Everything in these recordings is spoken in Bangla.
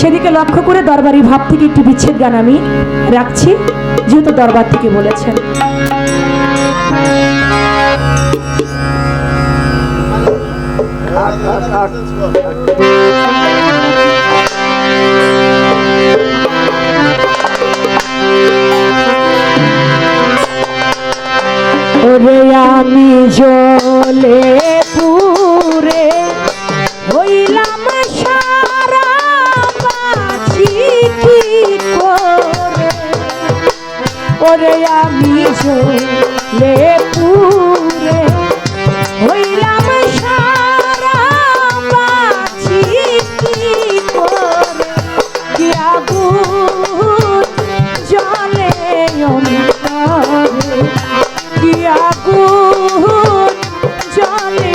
সেদিকে লক্ষ্য করে দরবারি ভাব থেকে একটি বিচ্ছেদ গান আমি রাখছি, যেহেতু দরবার থেকে বলেছেন। ওরে আমি জলে পুরে হইলাম সারা, বাঁচি কি করে। ওরে আমি জলে পুরে হইলাম সারা, বাঁচি কি করে। কি আগুন জলে অন্তরে, কি আগুন জলে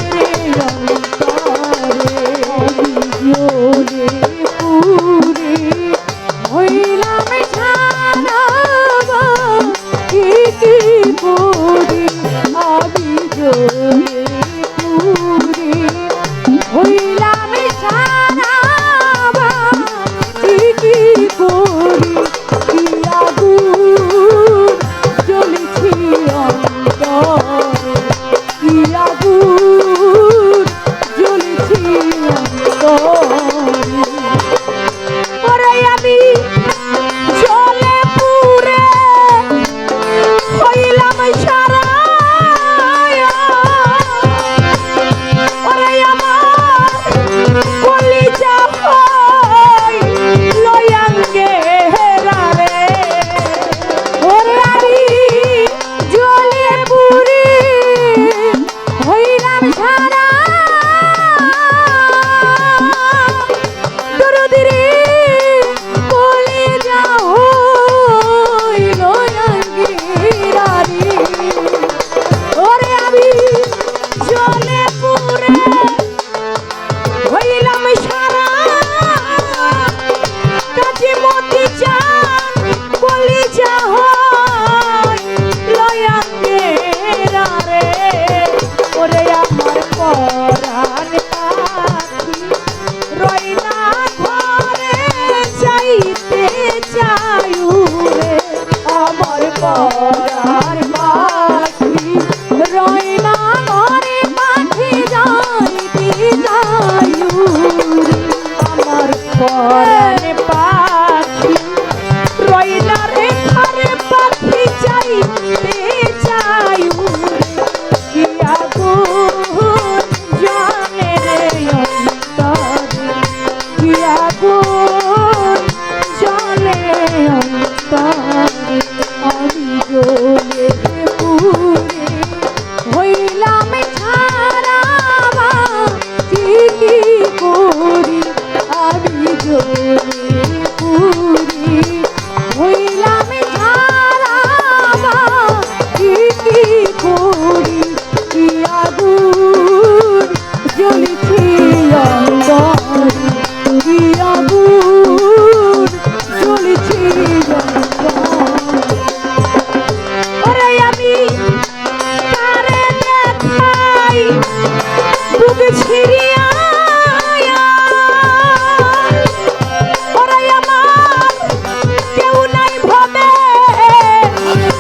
অন্তরে। জলে পুরে হইলাম সারা, কি কি করি। আমি জলে পুরে হইলাম সারা, কি কি করি। কি আগুন জ্বলেছি অন্তরে, কি আগুন জ্বলেছি অন্তরে। ওরে আমি জলে পুরে হইলাম সারা, ওরে আমার কলিজা লয়াঙ্গে হেরারে। ওরে আমি জলে পুরে হইলাম সারা, দরদিরে কলিজা লয়াঙ্গে হেরারে। ওরে আমি জলে পুরে হইলাম সারা, কাজী মতি চান কলিজা লয়াঙ্গে রে। ওরে আমার পরাণ পাখি রইনা ঘরে, যাইতে চায়ু রে। আমার পরাণ পাখি রইনা ঘরে, পাখি যাইতে চায়ু রে। আমার পরাণ পাখি রইনা রে ঘরে, পাখি যাইতে চায়ু রে। কি আগুন জলে অন্তরে, কি আগুন জলে অন্তরে। আমি জলে পুরে হইলাম সারা, কি কি করি। আমি জলে পুরে হইলাম সারা, কি কি করি। কি আগুন জ্বলেছি অন্তরে, কি আগুন জ্বলেছি অন্তরে। ওরে আমি কারে দেখাই বুক ছিড়িয়া, ওরে আমার কেউ নাই ভাবে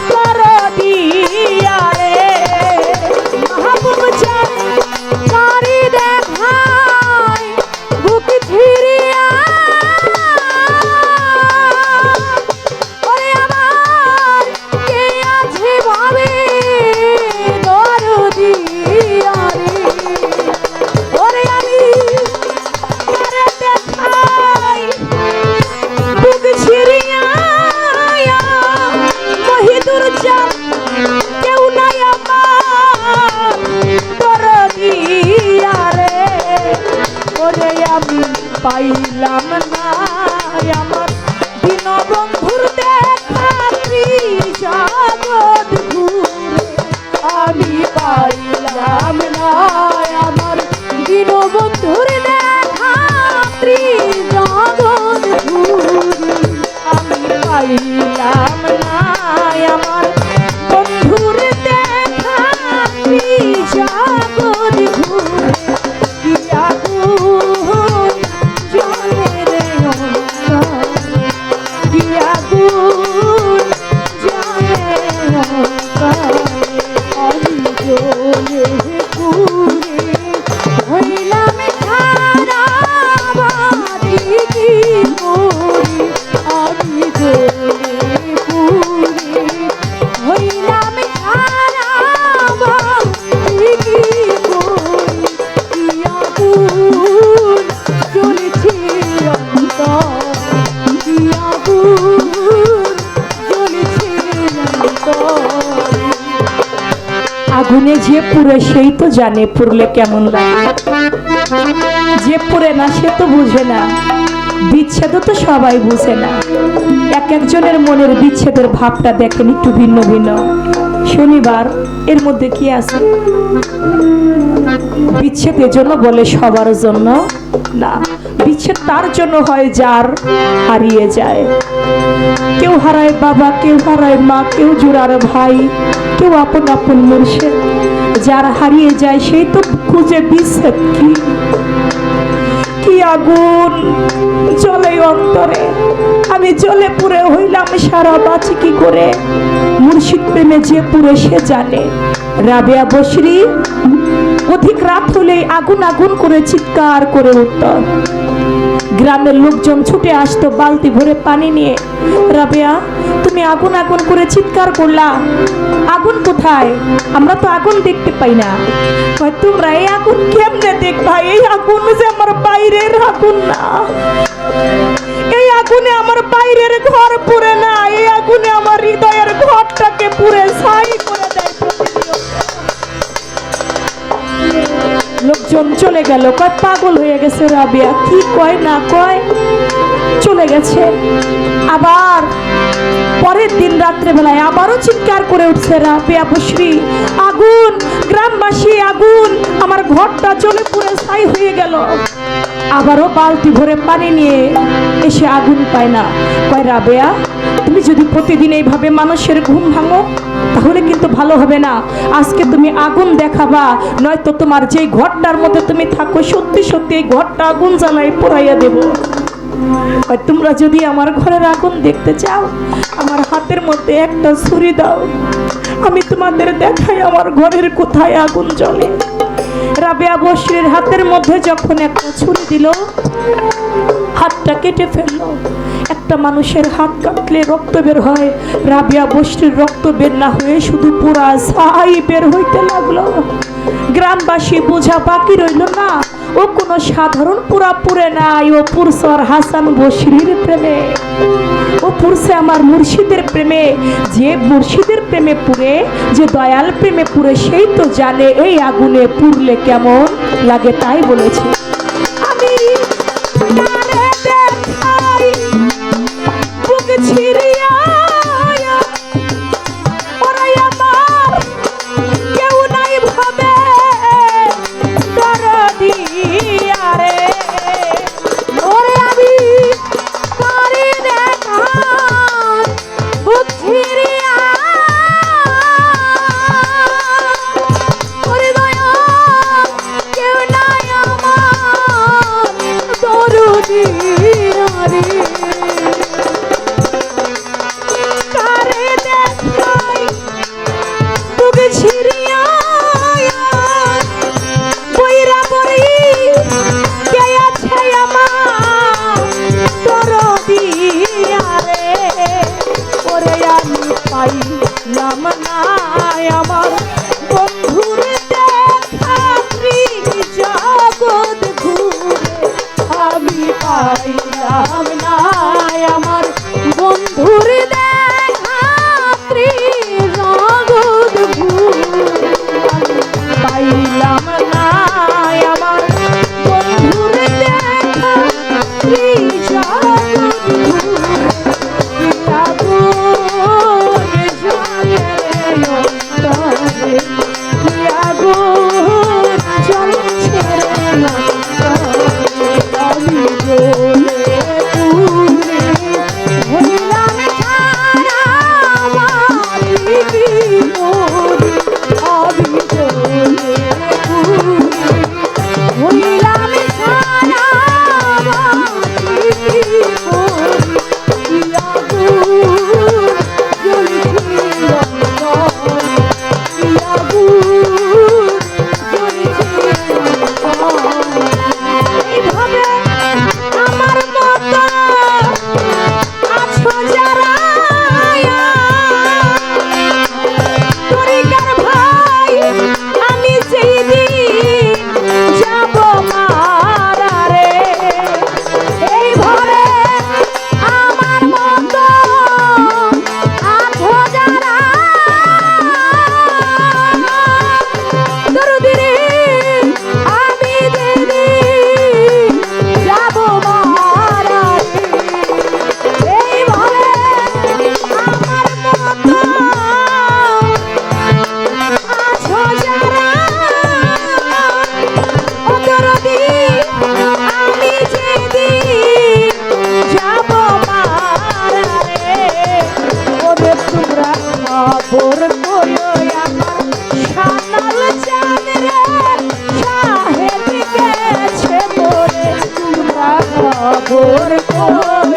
দরদিয়া রে। মাহবুব চান কারি দেখাই বুক ছিড়িয়া, ওরে আমার কে আছে ভাবে দরদিয়া রে। ওরে আমি কারে দেখাই বুক ছিড়িয়া, মহিদুর চান কেউ নাই আমার দরদিয়া রে। ওরে আমি পাইলাম না আমার দীনবন্ধুর দেখা, ত্রিজগৎ ঘুরে। আমি পাইলাম না আমার দীনবন্ধুর দেখা, ত্রিজগৎ ঘুরে। আমি পাইলাম না আমার বন্ধুর দেখা, ত্রিজগৎ ঘুরে। কি আগুন জলে আগুনে যে পুড়ে সেই তো জানে পুড়লে কেমন লাগে। যে পুড়ে না সে তো বুঝে না, বিচ্ছেদ তো সবাই বুঝে না। এক একজনের মনের বিচ্ছেদের ভাবটা দেখেন একটু ভিন্ন ভিন্ন। শনিবার এর মধ্যে কি আছে? বিচ্ছেদের জন্য বলে সবার জন্য না, বিচ্ছেদ তার জন্য হয় যার হারিয়ে যায়। কেউ হারায় বাবা, কেউ হারায় মা, কেউ জোড়ার ভাই, কেউ আপন আপন মুর্শিদ। যার হারিয়ে যায় সেই তো খুঁজে বিচ্ছেদ কি। কি আগুন জ্বলে অন্তরে, আমি জ্বলে পুড়ে হইলাম সারা, বাঁচি কি করে? মুর্শিদ প্রেমে যে পুড়ে সে জানে। রাবেয়া বসরি অধিক রাত হলেই আগুন আগুন করে চিৎকার করে উঠত। গ্রামের লোকজন ছুটে আসতো বালতি ভরে পানি নিয়ে। রাবেয়া, তুমি আগুন আগুন করে চিৎকার করলা, আগুন কোথায়? আমরা তো আগুন দেখতে পাই না। তোমরা এই আগুন কেমনে দেখবা? এই আগুন যে আমার বাইরের আগুন না, এই আগুনে আমার বাইরের ঘর পুড়ে না, এই আগুনে আমার হৃদয়ের ঘরটাকে পুড়ে ছাই করে দেয়। লোকজন চলে গেল, কয় পাগল হয়ে গেছে রাবেয়া, কি কয় না কয় চলে গেছে। আবার পরের দিন রাত্রে বেলায় আবারও চিৎকার করে উঠছে রাবেয়া বসরি, আগুন, গ্রামবাসী আগুন, আমার ঘরটা জ্বলে পুড়ে ছাই হয়ে গেল। আবারও বালতি ভরে পানি নিয়ে এসে আগুন পায় না। কয় রাবেয়া, তুমি যদি প্রতিদিন এইভাবে মানুষের ঘুম ভাঙো তাহলে কিন্তু ভালো হবে না। আজকে তুমি আগুন দেখাবা, নয়তো তোমার যেই ঘরটার মধ্যে তুমি থাকো সত্যি সত্যি এই ঘরটা আগুন জ্বালাই পোড়াইয়া দেব। তোমরা যদি আমার ঘরের আগুন দেখতে চাও আমার হাতের মধ্যে একটা ছুরি দাও, আমি তোমাদের দেখাই আমার ঘরের কোথায় আগুন জ্বলে। রাবেয়া বসরির হাতের মধ্যে যখন একটা ছুরি দিল, হাতটা কেটে ফেললো। একটা মানুষের হাত কাটলে রক্ত বের হয়, রাবেয়া বসরির রক্ত বের না হয়ে শুধু পুরা ছাই বের হইতে লাগলো। গ্রামবাসী বোঝা বাকি রইল না, ও কোনো সাধারণ পুরা পুরে নাই, ও পুরসর হাসান বসরির প্রেমে, ও পুরসে আমার মুর্শিদের প্রেমে। যে মুর্শিদের প্রেমে পুরে, যে দয়াল প্রেমে পুরে, সেই তো জানে এই আগুনে পুড়লে কেমন লাগে। তাই বলেছে আমি ছিড়িয়া ওরাই আমার কেউ নাই ভাবে দরদি আরে, ওরে আমি পারি দেখা বুঝিরিয়া ওরে দয়া কেউ নাই আমার দরদি আরে। পাইলাম না আমার বন্ধুর দেখা জগৎ ঘুরে, আমি পাইলাম না আমার বন্ধুর দেখা জগৎ ঘুরে, পাইলাম না আমার বন্ধুর দেখা জগৎ ঘুরে। গো